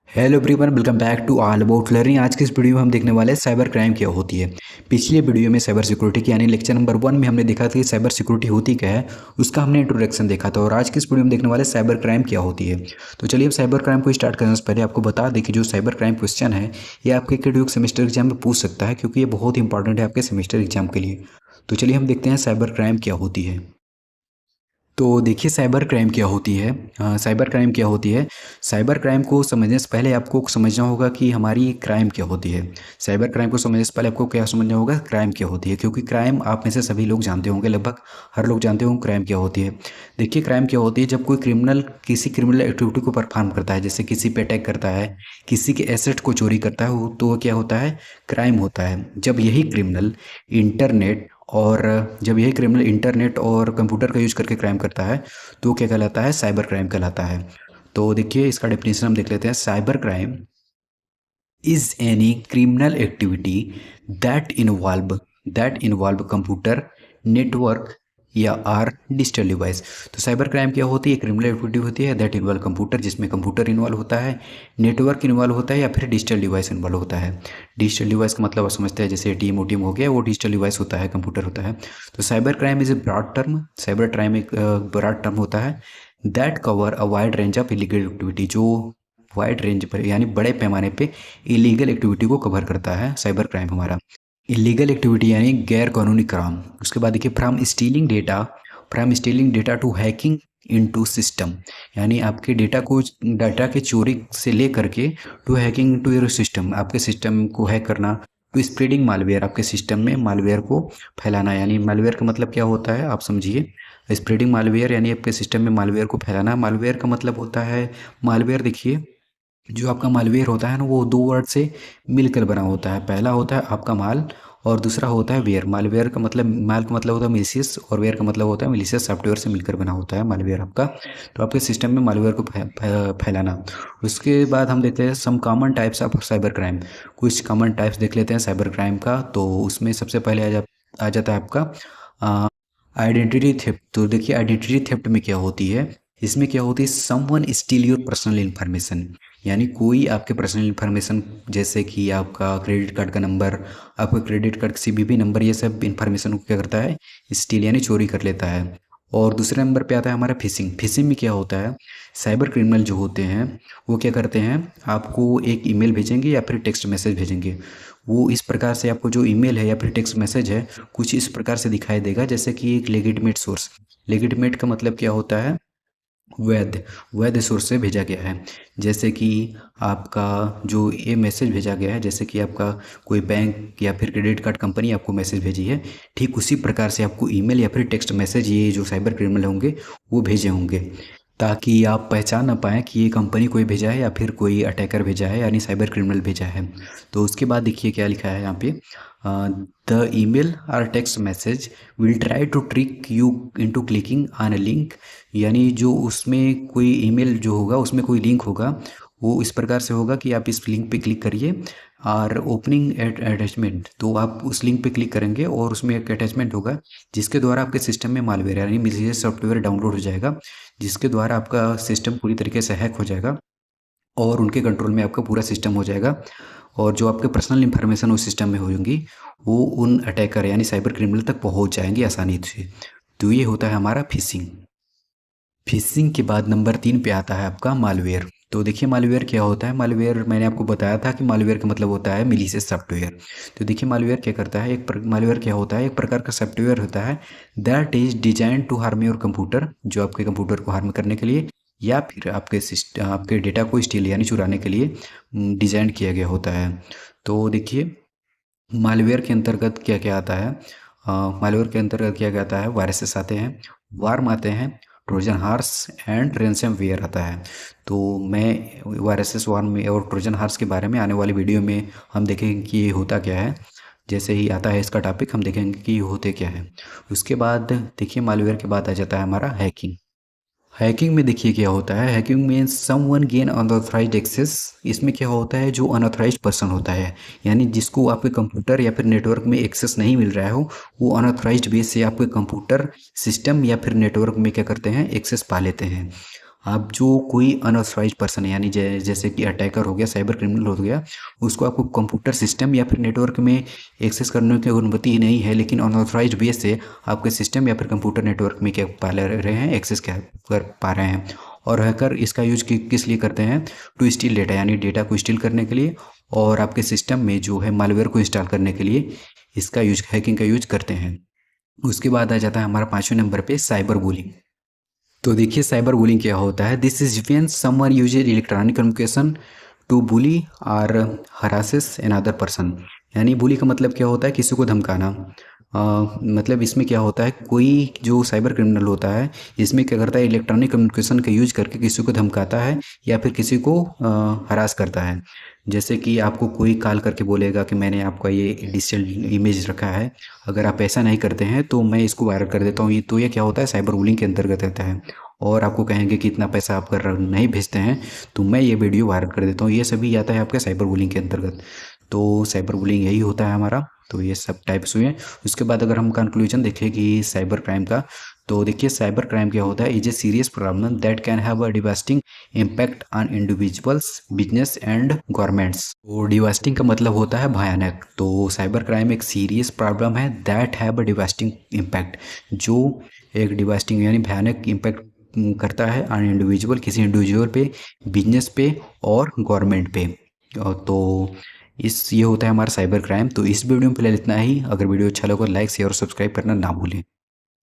Hello everyone, welcome back to all about learning. आज की इस वीडियो में हम देखने वाले हैं साइबर क्राइम क्या होती है। पिछले वीडियो में साइबर सिक्योरिटी की यानी लेक्चर नंबर 1 में हमने देखा था कि साइबर सिक्योरिटी होती क्या है, उसका हमने इंट्रोडक्शन देखा था। और आज की इस वीडियो में देखने वाले साइबर क्राइम क्या होती है। तो चलिए अब साइबर क्राइम को स्टार्ट करने से पहले आपको बता दें कि जो साइबर क्राइम क्वेश्चन है ये आपके क्रेडिट सेमेस्टर एग्जाम में पूछ सकता है, क्योंकि ये बहुत इंपॉर्टेंट है आपके सेमेस्टर एग्जाम के लिए। तो चलिए हम देखते हैं साइबर क्राइम क्या होती है। तो देखिए साइबर क्राइम क्या होती है। साइबर क्राइम क्या होती है। साइबर क्राइम को समझने से पहले आपको समझना होगा कि हमारी क्राइम क्या होती है। साइबर क्राइम को समझने से पहले आपको क्या समझना होगा, क्राइम क्या होती है, क्योंकि क्राइम आप में से सभी लोग जानते होंगे, लगभग हर लोग जानते होंगे क्राइम क्या होती है। देखिए क्राइम क्या होती है, जब कोई क्रिमिनल किसी क्रिमिनल एक्टिविटी को परफॉर्म करता है, जैसे किसी पे अटैक करता है, किसी के एसेट को चोरी करता है, तो वो क्या होता है, क्राइम होता है। जब यही क्रिमिनल इंटरनेट और जब यही क्रिमिनल इंटरनेट और कंप्यूटर का यूज करके क्राइम करता है तो क्या कहलाता है, साइबर क्राइम कहलाता है। तो देखिए इसका डेफिनेशन हम देख लेते हैं। Cyber crime is any criminal activity that involve computer network या आर डिजिटल डिवाइस। तो साइबर क्राइम क्या होती है, क्रिमिनल एक्टिविटी होती है दैट इन्वॉल्व कंप्यूटर, जिसमें कंप्यूटर इन्वॉल्व होता है, नेटवर्क इन्वॉल्व होता है या फिर डिजिटल डिवाइस इन्वॉल्व होता है। डिजिटल डिवाइस का मतलब आप समझते हैं, जैसे एटीएम ओटीएम हो गया, वो डिजिटल डिवाइस होता है, कंप्यूटर होता है। तो cyber crime is a broad term, cyber crime एक ब्रॉड टर्म होता है that cover a wide range of illegal activity, जो वाइड रेंज पर यानी बड़े पैमाने पे इलीगल एक्टिविटी को कवर करता है साइबर क्राइम हमारा। इलीगल एक्टिविटी यानी गैर कानूनी काम। उसके बाद देखिए from stealing data to hacking into system, यानी आपके डाटा के चोरी से ले करके to hacking into your system, आपके सिस्टम को हैक करना, टू स्प्रेडिंग मालवेयर, आपके सिस्टम में मालवेयर को फैलाना। यानी मालवेयर का मतलब क्या होता है आप समझिए। स्प्रेडिंग मालवेयर यानी आपके सिस्टम में मालवेयर को फैलाना। मालवेयर का मतलब होता है, मालवेयर देखिए जो आपका मालवेयर होता है ना, वो दो वर्ड से मिलकर बना होता है। पहला होता है आपका माल और दूसरा होता है वेयर। मालवेयर का मतलब, माल का मतलब होता है मिलिशियस और वेयर का मतलब होता है मिलिशियस सॉफ्टवेयर से मिलकर बना होता है मालवेयर आपका। तो आपके सिस्टम में मालवेयर को फैलाना। उसके बाद हम देखते हैं some common types of cyber crime. कुछ कॉमन टाइप्स देख लेते हैं साइबर क्राइम का। तो उसमें सबसे पहले आ जाता है आपका आइडेंटिटी थेफ्ट। तो देखिए आइडेंटिटी थेफ्ट में क्या होती है, इसमें क्या होती है, someone steel your personal information, यानी कोई आपके पर्सनल इन्फॉर्मेशन, जैसे कि आपका क्रेडिट कार्ड का नंबर, आपका क्रेडिट कार्ड का सीवीवी नंबर, ये सब इन्फॉर्मेशन को क्या करता है, स्टील यानी चोरी कर लेता है। और दूसरे नंबर पे आता है हमारा फिशिंग। फिशिंग में क्या होता है, साइबर क्रिमिनल जो होते हैं वो क्या करते हैं, आपको एक ईमेल भेजेंगे या फिर टेक्स्ट मैसेज भेजेंगे। वो इस प्रकार से आपको जो ईमेल है या फिर टेक्स्ट मैसेज है, कुछ इस प्रकार से दिखाई देगा जैसे कि एक लेजिटिमेट सोर्स। लेजिटिमेट का मतलब क्या होता है, वैध, वैध सोर्स से भेजा गया है। जैसे कि आपका जो ये मैसेज भेजा गया है, जैसे कि आपका कोई बैंक या फिर क्रेडिट कार्ड कंपनी आपको मैसेज भेजी है, ठीक उसी प्रकार से आपको ईमेल या फिर टेक्स्ट मैसेज ये जो साइबर क्रिमिनल होंगे वो भेजे होंगे, ताकि आप पहचान ना पाएँ कि ये कंपनी कोई भेजा है या फिर कोई अटैकर भेजा है, यानी साइबर क्रिमिनल भेजा है। तो उसके बाद देखिए क्या लिखा है यहाँ पे, द ईमेल और text message will try to trick you into clicking on a link, यानी जो उसमें कोई ईमेल जो होगा उसमें कोई लिंक होगा, वो इस प्रकार से होगा कि आप इस लिंक पे क्लिक करिए और ओपनिंग अटैचमेंट, तो आप उस लिंक पे क्लिक करेंगे और उसमें एक अटैचमेंट होगा जिसके द्वारा आपके सिस्टम में मालवेयर यानी मिलीशियस सॉफ्टवेयर डाउनलोड हो जाएगा, जिसके द्वारा आपका सिस्टम पूरी तरीके से हैक हो जाएगा और उनके कंट्रोल में आपका पूरा सिस्टम हो जाएगा। और जो आपके पर्सनल इन्फॉर्मेशन उस सिस्टम में होंगी वो उन अटैकर यानी साइबर क्रिमिनल तक पहुंच जाएंगी आसानी से। तो ये होता है हमारा फिशिंग। फिशिंग के बाद नंबर 3 पे आता है आपका मालवेयर। तो देखिए मालवेयर क्या होता है। मालवेयर मैंने आपको बताया था कि मालवेयर का मतलब होता है मिलीशियस सॉफ्टवेयर। तो देखिए मालवेयर क्या करता है, मालवेयर क्या होता है, एक प्रकार का सॉफ्टवेयर होता है that is design to harm your computer, जो आपके कंप्यूटर को हार्म करने के लिए या फिर आपके सिस्टम, आपके डेटा को स्टील यानी चुराने के लिए डिजाइन किया गया होता है। तो देखिए मालवेयर के अंतर्गत क्या क्या आता है, मालवेयर के अंतर्गत क्या क्या आता है, वायरसेस आते हैं, वार्म आते हैं, ट्रोजन हार्स एंड रेंसम वेयर आता है। तो मैं वायरसेस, वार्म और ट्रोजन हार्स के बारे में आने वाली वीडियो में हम देखेंगे कि ये होता क्या है। जैसे ही आता है इसका टॉपिक हम देखेंगे कि ये होते क्या है। उसके बाद देखिए मालवेयर के बाद आ जाता है हमारा हैकिंग। हैकिंग में देखिए क्या होता है, हैकिंग में समवन गेन अनऑथराइज्ड एक्सेस। इसमें क्या होता है, जो अनऑथराइज्ड पर्सन होता है, यानी जिसको आपके कंप्यूटर या फिर नेटवर्क में एक्सेस नहीं मिल रहा हो, वो अनऑथराइज्ड बेस से आपके कंप्यूटर सिस्टम या फिर नेटवर्क में क्या करते हैं, एक्सेस पा लेते हैं। आप जो कोई अनऑथराइज पर्सन है, यानी जैसे कि अटैकर हो गया, साइबर क्रिमिनल हो गया, उसको आपको कंप्यूटर सिस्टम या फिर नेटवर्क में एक्सेस करने की अनुमति ही नहीं है, लेकिन अनऑथराइज वे से आपके सिस्टम या फिर कंप्यूटर नेटवर्क में क्या पा ले रहे हैं, एक्सेस क्या कर पा रहे हैं। और हैकर इसका यूज किस लिए करते हैं? टू स्टील डेटा, यानी डेटा को स्टील करने के लिए, और आपके सिस्टम में जो है मालवेयर को इंस्टॉल करने के लिए इसका यूज, हैकिंग का यूज करते हैं। उसके बाद आ जाता है हमारा 5वें नंबर पे साइबर बुलिंग। तो देखिए साइबर बुलिंग क्या होता है? This is when someone uses electronic communication to bully or harasses another person. यानी बुली का मतलब क्या होता है? किसी को धमकाना। मतलब इसमें क्या होता है, कोई जो साइबर क्रिमिनल होता है इसमें क्या करता है, इलेक्ट्रॉनिक कम्युनिकेशन का यूज करके किसी को धमकाता है या फिर किसी को हरास करता है। जैसे कि आपको कोई कॉल करके बोलेगा कि मैंने आपका ये डिजिटल इमेज रखा है, अगर आप ऐसा नहीं करते हैं तो मैं इसको वायरल कर देता हूँ। ये तो ये क्या होता है, साइबर बुलिंग के अंतर्गत रहता है। और आपको कहेंगे कि इतना पैसा आप अगर नहीं भेजते हैं तो मैं ये वीडियो वायरल कर देता हूँ। ये सभी आता है आपके साइबर बुलिंग के अंतर्गत। तो साइबर बुलिंग यही होता है हमारा। तो ये सब टाइप्स हुए। उसके बाद अगर हम कंक्लूजन देखें कि साइबर क्राइम का, तो देखिए साइबर क्राइम क्या होता है? Is a serious problem that can have a devastating impact on individuals, business and governments. तो डिवास्टिंग का मतलब होता है भयानक। तो साइबर क्राइम एक सीरियस प्रॉब्लम है that have a devastating impact, जो एक डिवास्टिंग यानी भयानक इम्पैक्ट करता है ऑन इंडिविजुअल, किसी इंडिविजुअल पे, बिजनेस पे और गवर्नमेंट पे। तो ये होता है हमारा साइबर क्राइम। तो इस वीडियो में फिलहाल इतना ही। अगर वीडियो अच्छा लगा लाइक शेयर और सब्सक्राइब करना ना भूलें।